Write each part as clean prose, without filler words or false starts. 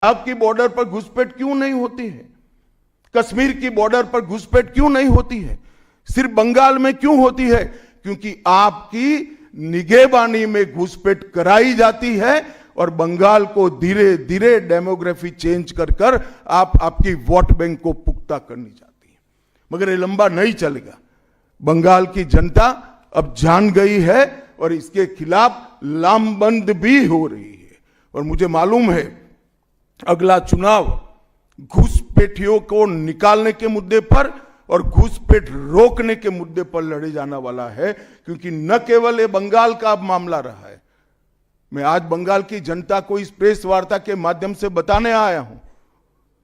आपकी बॉर्डर पर घुसपैठ क्यों नहीं होती है? कश्मीर की बॉर्डर पर घुसपैठ क्यों नहीं होती है? सिर्फ बंगाल में क्यों होती है? क्योंकि आपकी निगहबानी में घुसपैठ कराई जाती है और बंगाल को धीरे धीरे डेमोग्राफी चेंज कर कर आपकी वोट बैंक को पुख्ता करनी चाहती है। मगर ये लंबा नहीं चलेगा। बंगाल की जनता अब जान गई है और इसके खिलाफ लामबंद भी हो रही है। और मुझे मालूम है अगला चुनाव घुसपैठियों को निकालने के मुद्दे पर और घुसपैठ रोकने के मुद्दे पर लड़े जाने वाला है, क्योंकि न केवल ये बंगाल का अब मामला रहा है। मैं आज बंगाल की जनता को इस प्रेस वार्ता के माध्यम से बताने आया हूं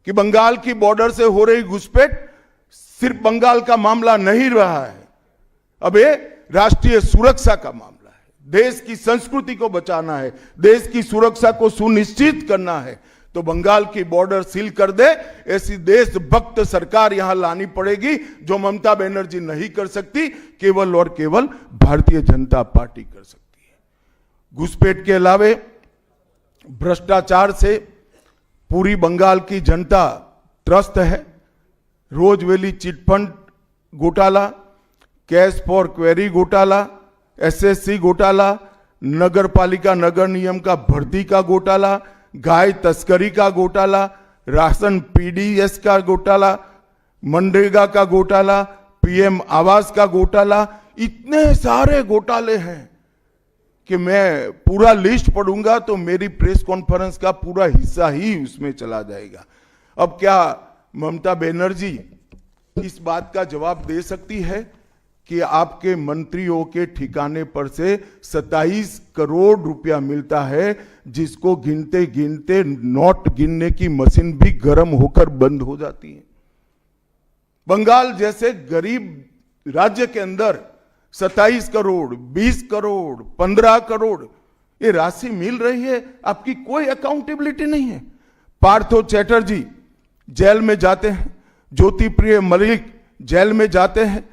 कि बंगाल की बॉर्डर से हो रही घुसपैठ सिर्फ बंगाल का मामला नहीं रहा है, अब ये राष्ट्रीय सुरक्षा का मामला है। देश की संस्कृति को बचाना है, देश की सुरक्षा को सुनिश्चित करना है, तो बंगाल की बॉर्डर सील कर दे, ऐसी देशभक्त सरकार यहां लानी पड़ेगी जो ममता बनर्जी नहीं कर सकती, केवल और केवल भारतीय जनता पार्टी कर सकती है। घुसपैठ के अलावे भ्रष्टाचार से पूरी बंगाल की जनता त्रस्त है। रोजवेली चिटफंड घोटाला, कैश फॉर क्वेरी घोटाला, एसएससी घोटाला, नगर पालिका नगर नियम का भर्ती का घोटाला, गाय तस्करी का घोटाला, राशन पीडीएस का घोटाला, मनरेगा का घोटाला, पीएम आवास का घोटाला, इतने सारे घोटाले हैं कि मैं पूरा लिस्ट पढ़ूंगा तो मेरी प्रेस कॉन्फ्रेंस का पूरा हिस्सा ही उसमें चला जाएगा। अब क्या ममता बनर्जी इस बात का जवाब दे सकती है कि आपके मंत्रियों के ठिकाने पर से 27 करोड़ रुपया मिलता है, जिसको गिनते गिनते नोट गिनने की मशीन भी गर्म होकर बंद हो जाती है। बंगाल जैसे गरीब राज्य के अंदर 27 करोड़, 20 करोड़, 15 करोड़ ये राशि मिल रही है, आपकी कोई अकाउंटेबिलिटी नहीं है। पार्थो चैटर्जी जेल में जाते हैं, ज्योति प्रिय मलिक जेल में जाते हैं,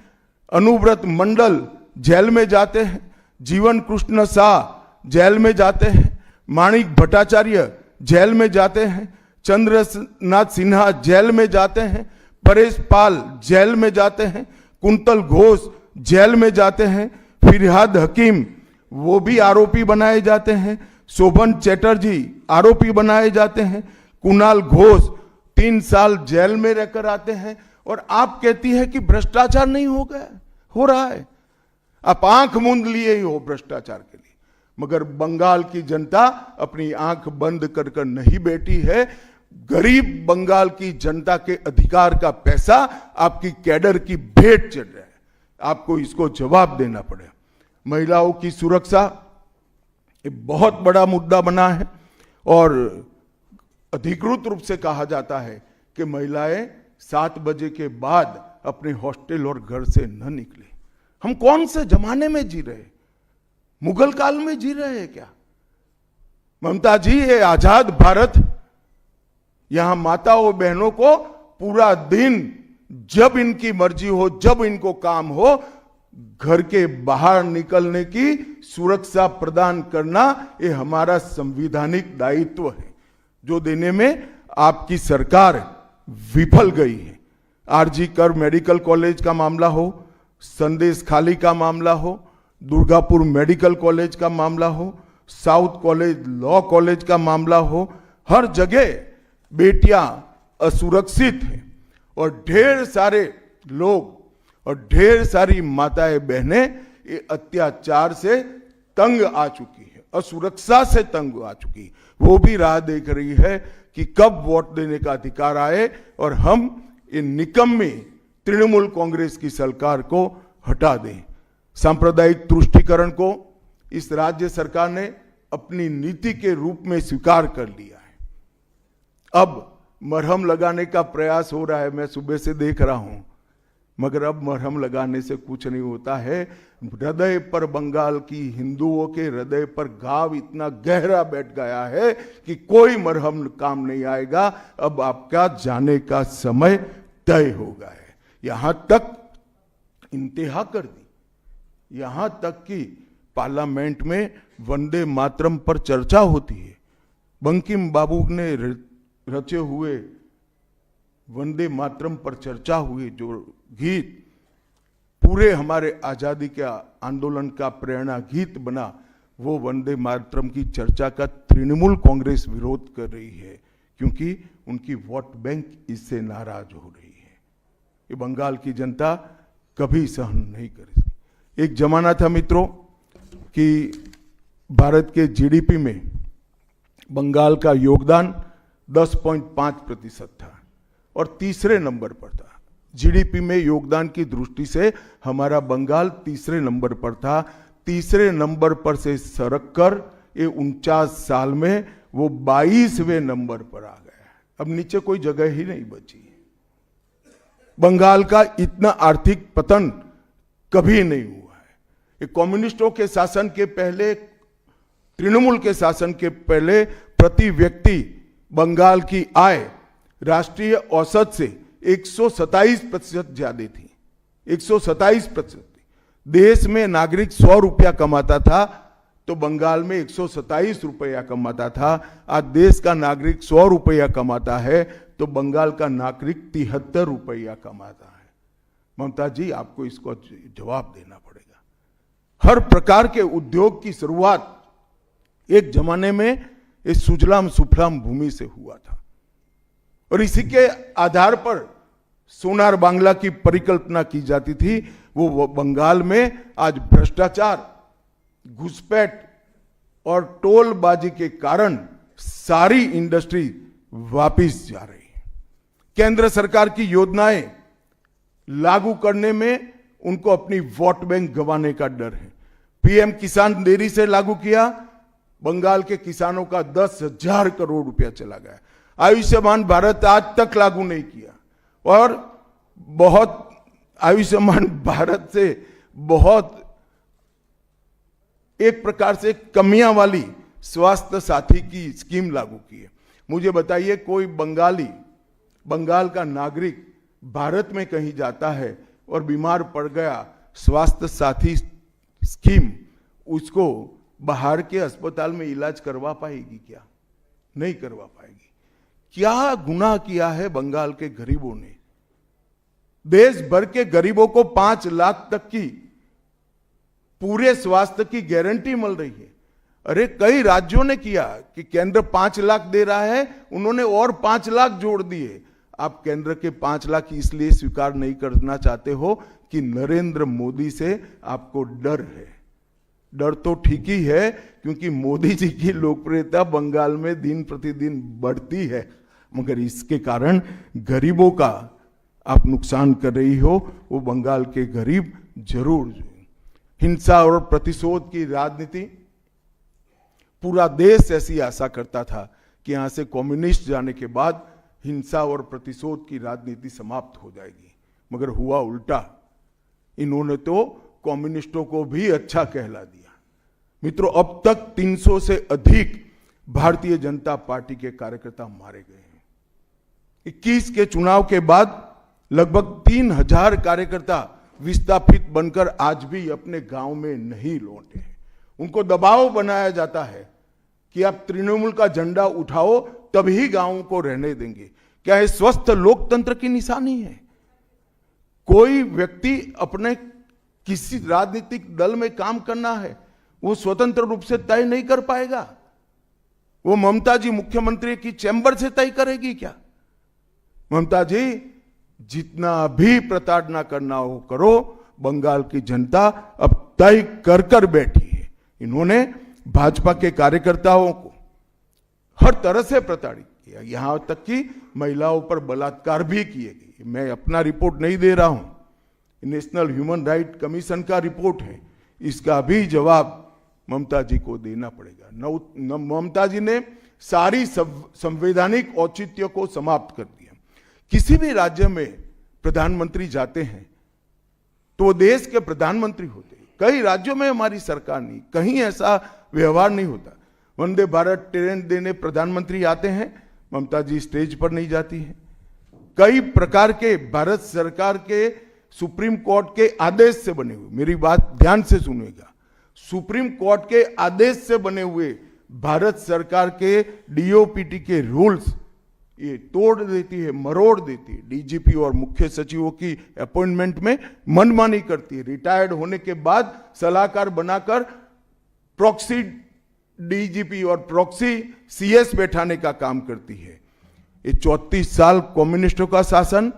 अनुव्रत मंडल जेल में जाते हैं, जीवन कृष्ण शाह जेल में जाते हैं, माणिक भट्टाचार्य जेल में जाते हैं, चंद्रनाथ सिन्हा जेल में जाते हैं, परेश पाल जेल में जाते हैं, कुंतल घोष जेल में जाते हैं, फिरहाद हकीम वो भी आरोपी बनाए जाते हैं, शोभन चैटर्जी आरोपी बनाए जाते हैं, कुणाल घोष 3 साल जेल में रहकर आते हैं, और आप कहती है कि भ्रष्टाचार नहीं हो गया, हो रहा है। आप आंख मूंद लिए ही हो भ्रष्टाचार के लिए, मगर बंगाल की जनता अपनी आंख बंद कर कर नहीं बैठी है। गरीब बंगाल की जनता के अधिकार का पैसा आपकी कैडर की भेंट चढ़ रहा है, आपको इसको जवाब देना पड़ेगा। महिलाओं की सुरक्षा ये बहुत बड़ा मुद्दा बना है और अधिकृत रूप से कहा जाता है कि महिलाएं 7 बजे के बाद अपने हॉस्टल और घर से न निकले। हम कौन से जमाने में जी रहे? मुगल काल में जी रहे हैं क्या? ममता जी, ये आजाद भारत, यहां माताओं बहनों को पूरा दिन जब इनकी मर्जी हो, जब इनको काम हो, घर के बाहर निकलने की सुरक्षा प्रदान करना ये हमारा संवैधानिक दायित्व है, जो देने में आपकी सरकार विफल गई है। आरजी कर मेडिकल कॉलेज का मामला हो, संदेश खाली का मामला हो, दुर्गापुर मेडिकल कॉलेज का मामला हो, साउथ कॉलेज लॉ कॉलेज का मामला हो, हर जगह बेटियां असुरक्षित हैं और ढेर सारे लोग और ढेर सारी माताएं बहनें ये अत्याचार से तंग आ चुकी है, असुरक्षा से तंग आ चुकी है। वो भी राह देख रही है कि कब वोट देने का अधिकार आए और हम इन निकम्मी तृणमूल कांग्रेस की सरकार को हटा दें। सांप्रदायिक तुष्टीकरण को इस राज्य सरकार ने अपनी नीति के रूप में स्वीकार कर लिया है। अब मरहम लगाने का प्रयास हो रहा है, मैं सुबह से देख रहा हूं, मगर अब मरहम लगाने से कुछ नहीं होता है। हृदय पर, बंगाल की हिंदुओं के हृदय पर घाव इतना गहरा बैठ गया है कि कोई मरहम काम नहीं आएगा। अब आपका जाने का समय तय हो गया है। यहां तक इंतहा कर दी, यहां तक कि पार्लियामेंट में वंदे मातरम पर चर्चा होती है। बंकिम बाबू ने रचे हुए वंदे मातरम पर चर्चा हुई, जो गीत पूरे हमारे आजादी के आंदोलन का प्रेरणा गीत बना, वो वंदे मातरम की चर्चा का तृणमूल कांग्रेस विरोध कर रही है, क्योंकि उनकी वोट बैंक इससे नाराज हो रही है। ये बंगाल की जनता कभी सहन नहीं करेगी। एक जमाना था मित्रों कि भारत के जीडीपी में बंगाल का योगदान 10.5% था और तीसरे नंबर पर था। जीडीपी में योगदान की दृष्टि से हमारा बंगाल तीसरे नंबर पर था। तीसरे नंबर पर से सरक कर ये 49 साल में वो 22वें नंबर पर आ गया। अब नीचे कोई जगह ही नहीं बची। बंगाल का इतना आर्थिक पतन कभी नहीं हुआ है। ये कम्युनिस्टों के शासन के पहले, तृणमूल के शासन के पहले प्रति व्यक्ति बंगाल की आय राष्ट्रीय औसत से 127% ज्यादा थी। 127%। देश में नागरिक 100 रुपया कमाता था तो बंगाल में 127 रुपया कमाता था। आज देश का नागरिक 100 रुपया कमाता है तो बंगाल का नागरिक 73 रुपया कमाता है। ममता जी, आपको इसको जवाब देना पड़ेगा। हर प्रकार के उद्योग की शुरुआत एक जमाने में इस सुजलाम सुफलाम भूमि से हुआ था और इसी के आधार पर सोनार बांग्ला की परिकल्पना की जाती थी। वो बंगाल में आज भ्रष्टाचार, घुसपैठ और टोलबाजी के कारण सारी इंडस्ट्री वापिस जा रही है। केंद्र सरकार की योजनाएं लागू करने में उनको अपनी वोट बैंक गंवाने का डर है। पीएम किसान देरी से लागू किया, बंगाल के किसानों का 10,000 करोड़ रुपया चला गया। आयुष्मान भारत आज तक लागू नहीं किया और बहुत आयुष्मान भारत से बहुत एक प्रकार से कमियां वाली स्वास्थ्य साथी की स्कीम लागू की है। मुझे बताइए, कोई बंगाल का नागरिक भारत में कहीं जाता है और बीमार पड़ गया, स्वास्थ्य साथी स्कीम उसको बाहर के अस्पताल में इलाज करवा पाएगी क्या? नहीं करवा पाएगी। क्या गुनाह किया है बंगाल के गरीबों ने? देश भर के गरीबों को 5 लाख तक की पूरे स्वास्थ्य की गारंटी मिल रही है। अरे कई राज्यों ने किया कि केंद्र 5 लाख दे रहा है, उन्होंने और 5 लाख जोड़ दिए। आप केंद्र के 5 लाख इसलिए स्वीकार नहीं करना चाहते हो कि नरेंद्र मोदी से आपको डर है। डर तो ठीक ही है, क्योंकि मोदी जी की लोकप्रियता बंगाल में दिन प्रतिदिन बढ़ती है, मगर इसके कारण गरीबों का आप नुकसान कर रही हो। वो बंगाल के गरीब जरूर। हिंसा और प्रतिशोध की राजनीति, पूरा देश ऐसी आशा करता था कि यहां से कम्युनिस्ट जाने के बाद हिंसा और प्रतिशोध की राजनीति समाप्त हो जाएगी, मगर हुआ उल्टा। इन्होंने तो कम्युनिस्टों को भी अच्छा कहला दिया। मित्रों, अब तक 300 से अधिक भारतीय जनता पार्टी के कार्यकर्ता मारे गए हैं। 21 के चुनाव के बाद लगभग 3000 कार्यकर्ता विस्थापित बनकर आज भी अपने गांव में नहीं लौटे हैं। उनको दबाव बनाया जाता है कि आप तृणमूल का झंडा उठाओ तभी गांवों को रहने देंगे। क्या ये स्वस्थ लोकतंत्र की निशानी है? कोई व्यक्ति अपने किसी राजनीतिक दल में काम करना है, वो स्वतंत्र रूप से तय नहीं कर पाएगा। वो ममता जी मुख्यमंत्री की चैम्बर से तय करेगी क्या? ममता जी, जितना भी प्रताड़ना करना हो करो, बंगाल की जनता अब तय कर कर बैठी है। इन्होंने भाजपा के कार्यकर्ताओं को हर तरह से प्रताड़ित किया, यहां तक कि महिलाओं पर बलात्कार भी किए गए। मैं अपना रिपोर्ट नहीं दे रहा हूं, नेशनल ह्यूमन राइट कमीशन का रिपोर्ट है। इसका भी जवाब ममता जी को देना पड़ेगा। ममता जी ने सारी संवैधानिक औचित्य को समाप्त कर दिया। किसी भी राज्य में प्रधानमंत्री जाते हैं तो वो देश के प्रधानमंत्री होते हैं। कई राज्यों में हमारी सरकार नहीं, कहीं ऐसा व्यवहार नहीं होता। वंदे भारत ट्रेन देने प्रधानमंत्री आते हैं, ममता जी स्टेज पर नहीं जाती हैं। कई प्रकार के भारत सरकार के सुप्रीम कोर्ट के आदेश से बने हुए, मेरी बात ध्यान से सुनिएगा, सुप्रीम कोर्ट के आदेश से बने हुए भारत सरकार के डीओपीटी के रूल्स ये तोड़ देती है, मरोड़ देती है। डीजीपी और मुख्य सचिवों की अपॉइंटमेंट में मनमानी करती है। रिटायर्ड होने के बाद सलाहकार बनाकर प्रॉक्सी डीजीपी और प्रॉक्सी सीएस बैठाने का काम करती है। ये 34 साल कम्युनिस्टों का शासन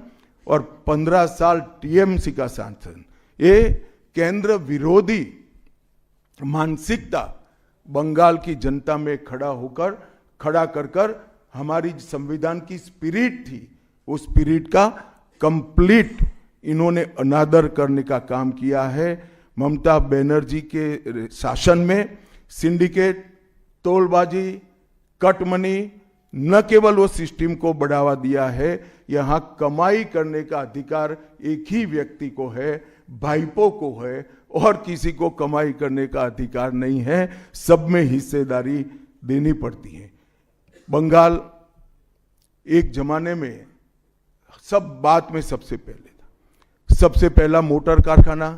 और 15 साल टीएमसी का शासन, ये केंद्र विरोधी मानसिकता बंगाल की जनता में खड़ा कर हमारी संविधान की स्पिरिट थी, उस स्पिरिट का कंप्लीट इन्होंने अनादर करने का काम किया है। ममता बनर्जी के शासन में सिंडिकेट, तोलबाजी, कट मनी, न केवल वो सिस्टम को बढ़ावा दिया है, यहां कमाई करने का अधिकार एक ही व्यक्ति को है, भाईपो को है, और किसी को कमाई करने का अधिकार नहीं है। सब में हिस्सेदारी देनी पड़ती है। बंगाल एक जमाने में सब बात में सबसे पहले था। सबसे पहला मोटर कारखाना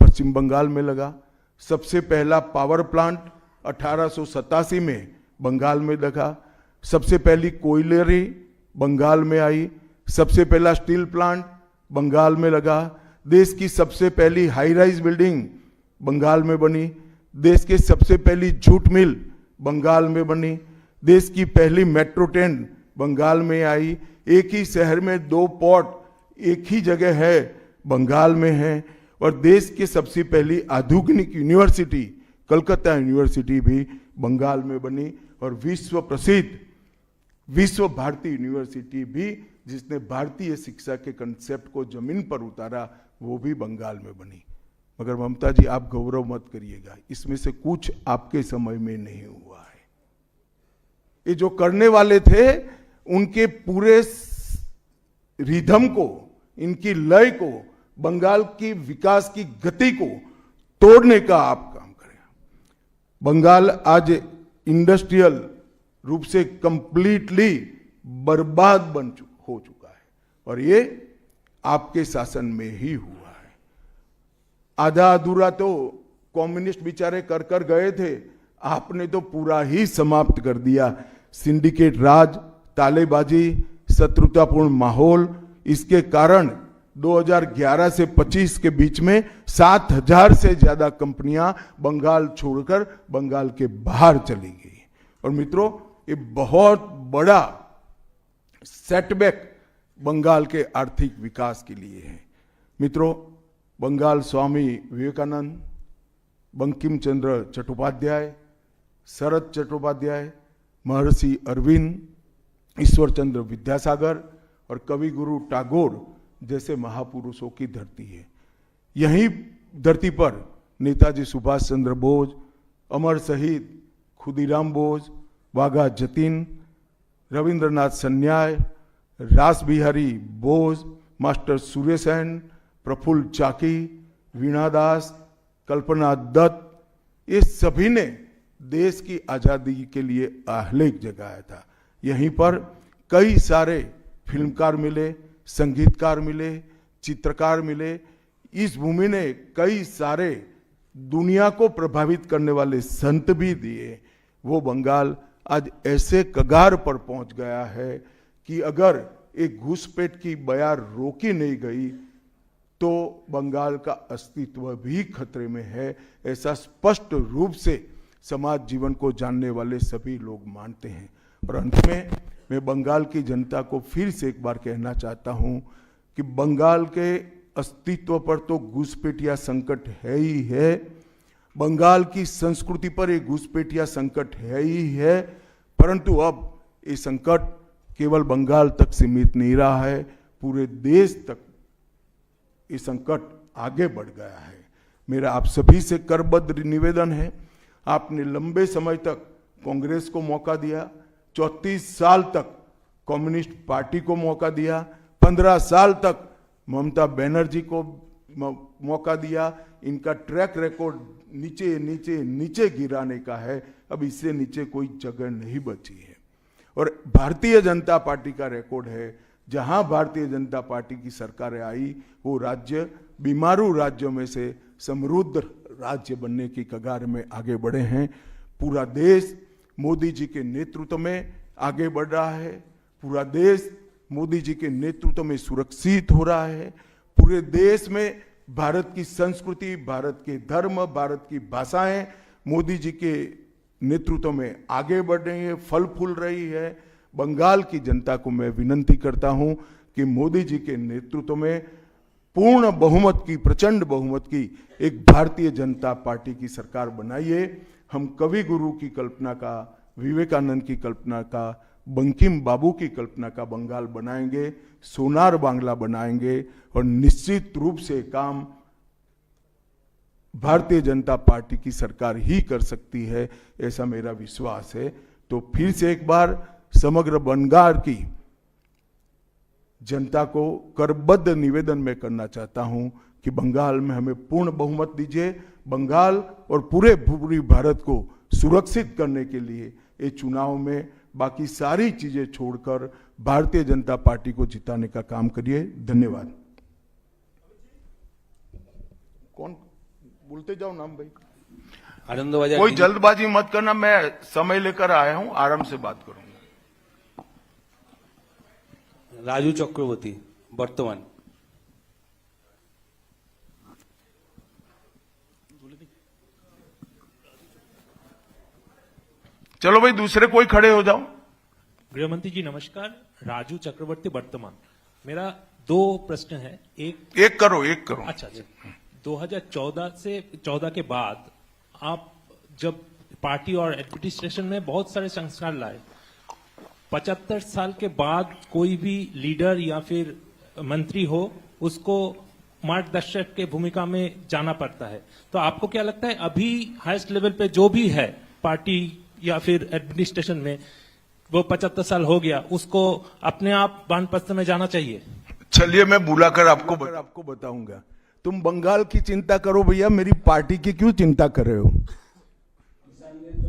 पश्चिम बंगाल में लगा। सबसे पहला पावर प्लांट 1887 में बंगाल में लगा। सबसे पहली कोयलरी बंगाल में आई। सबसे पहला स्टील प्लांट बंगाल में लगा। देश की सबसे पहली हाई राइज बिल्डिंग बंगाल में बनी। देश की सबसे पहली जूट मिल बंगाल में बनी। देश की पहली मेट्रो ट्रेन बंगाल में आई। एक ही शहर में 2 पोर्ट एक ही जगह है, बंगाल में है। और देश की सबसे पहली आधुनिक यूनिवर्सिटी कलकत्ता यूनिवर्सिटी भी बंगाल में बनी। और विश्व प्रसिद्ध विश्व भारती यूनिवर्सिटी भी, जिसने भारतीय शिक्षा के कंसेप्ट को जमीन पर उतारा, वो भी बंगाल में बनी। मगर ममता जी, आप गौरव मत करिएगा, इसमें से कुछ आपके समय में नहीं हुआ है। ये जो करने वाले थे, उनके पूरे रिदम को, इनकी लय को, बंगाल की विकास की गति को तोड़ने का आप काम करें। बंगाल आज इंडस्ट्रियल रूप से कंप्लीटली बर्बाद हो चुका है, और ये आपके शासन में ही हुआ है। आधा अधूरा तो कम्युनिस्ट बेचारे कर गए थे, आपने तो पूरा ही समाप्त कर दिया। सिंडिकेट राज, तालेबाजी, शत्रुतापूर्ण माहौल, इसके कारण 2011 से 25 के बीच में 7000 से ज्यादा कंपनियां बंगाल छोड़कर बंगाल के बाहर चली गई। और मित्रों, ये बहुत बड़ा सेटबैक बंगाल के आर्थिक विकास के लिए है। मित्रों, बंगाल स्वामी विवेकानंद, बंकिम चंद्र चट्टोपाध्याय, शरद चट्टोपाध्याय, महर्षि अरविंद, ईश्वर चंद्र विद्यासागर और कवि गुरु टैगोर जैसे महापुरुषों की धरती है। यही धरती पर नेताजी सुभाष चंद्र बोस, अमर शहीद खुदीराम बोस, वाघा जतीन, रविंद्रनाथ सन्याल, रास बिहारी बोस, मास्टर सुरेशन, प्रफुल्ल चाकी, वीणा दास, कल्पना दत्त, ये सभी ने देश की आजादी के लिए आहलेख जगाया था। यहीं पर कई सारे फिल्मकार मिले, संगीतकार मिले, चित्रकार मिले। इस भूमि ने कई सारे दुनिया को प्रभावित करने वाले संत भी दिए। वो बंगाल आज ऐसे कगार पर पहुंच गया है कि अगर एक घुसपैठ की बयार रोकी नहीं गई तो बंगाल का अस्तित्व भी खतरे में है। ऐसा स्पष्ट रूप से समाज जीवन को जानने वाले सभी लोग मानते हैं। और अंत में मैं बंगाल की जनता को फिर से एक बार कहना चाहता हूं कि बंगाल के अस्तित्व पर तो घुसपैठिया संकट है ही है, बंगाल की संस्कृति पर एक घुसपैठिया संकट है ही है, परंतु अब ये संकट केवल बंगाल तक सीमित नहीं रहा है, पूरे देश तक ये संकट आगे बढ़ गया है। मेरा आप सभी से करबद्ध निवेदन है, आपने लंबे समय तक कांग्रेस को मौका दिया, 34 साल तक कम्युनिस्ट पार्टी को मौका दिया, 15 साल तक ममता बनर्जी को मौका दिया। इनका ट्रैक रिकॉर्ड नीचे नीचे नीचे गिराने का है, अब इससे नीचे कोई जगह नहीं बची है। और भारतीय जनता पार्टी का रिकॉर्ड है, जहां भारतीय जनता पार्टी की सरकारें आई वो राज्य बीमारू राज्यों में से समृद्ध राज्य बनने की कगार में आगे बढ़े हैं। पूरा देश मोदी जी के नेतृत्व में आगे बढ़ रहा है। पूरा देश मोदी जी के नेतृत्व में सुरक्षित हो रहा है। पूरे देश में भारत की संस्कृति, भारत के धर्म, भारत की भाषाएं मोदी जी के नेतृत्व में आगे बढ़ रही है, फल फूल रही है। बंगाल की जनता को मैं विनती करता हूं कि मोदी जी के नेतृत्व में पूर्ण बहुमत की, प्रचंड बहुमत की एक भारतीय जनता पार्टी की सरकार बनाइए। हम कवि गुरु की कल्पना का, विवेकानंद की कल्पना का, बंकिम बाबू की कल्पना का बंगाल बनाएंगे, सोनार बांग्ला बनाएंगे और निश्चित रूप से काम भारतीय जनता पार्टी की सरकार ही कर सकती है, ऐसा मेरा विश्वास है। तो फिर से एक बार समग्र बंगाल की जनता को करबद्ध निवेदन मैं करना चाहता हूं कि बंगाल में हमें पूर्ण बहुमत दीजिए। बंगाल और पूरी भारत को सुरक्षित करने के लिए ये चुनाव में बाकी सारी चीजें छोड़कर भारतीय जनता पार्टी को जिताने का काम करिए। धन्यवाद। कौन बोलते जाओ नाम भाई, आनंदबाजार कोई जल्दबाजी मत करना, मैं समय लेकर आया हूं, आराम से बात करूंगा। राजू चक्रवर्ती बर्तमान। चलो भाई दूसरे कोई खड़े हो जाओ। गृहमंत्री जी नमस्कार, राजू चक्रवर्ती वर्तमान। मेरा 2 प्रश्न है। एक करो। अच्छा 2014 के बाद आप जब पार्टी और एडमिनिस्ट्रेशन में बहुत सारे संस्कार लाए, 75 साल के बाद कोई भी लीडर या फिर मंत्री हो उसको मार्गदर्शक के भूमिका में जाना पड़ता है। तो आपको क्या लगता है अभी हाईएस्ट लेवल पे जो भी है पार्टी या फिर एडमिनिस्ट्रेशन में, वो 75 साल हो गया, उसको अपने आप वानप्रस्थ में जाना चाहिए? चलिए मैं बुलाकर आपको बताऊंगा। तुम बंगाल की चिंता करो भैया, मेरी पार्टी की क्यों चिंता कर रहे हो?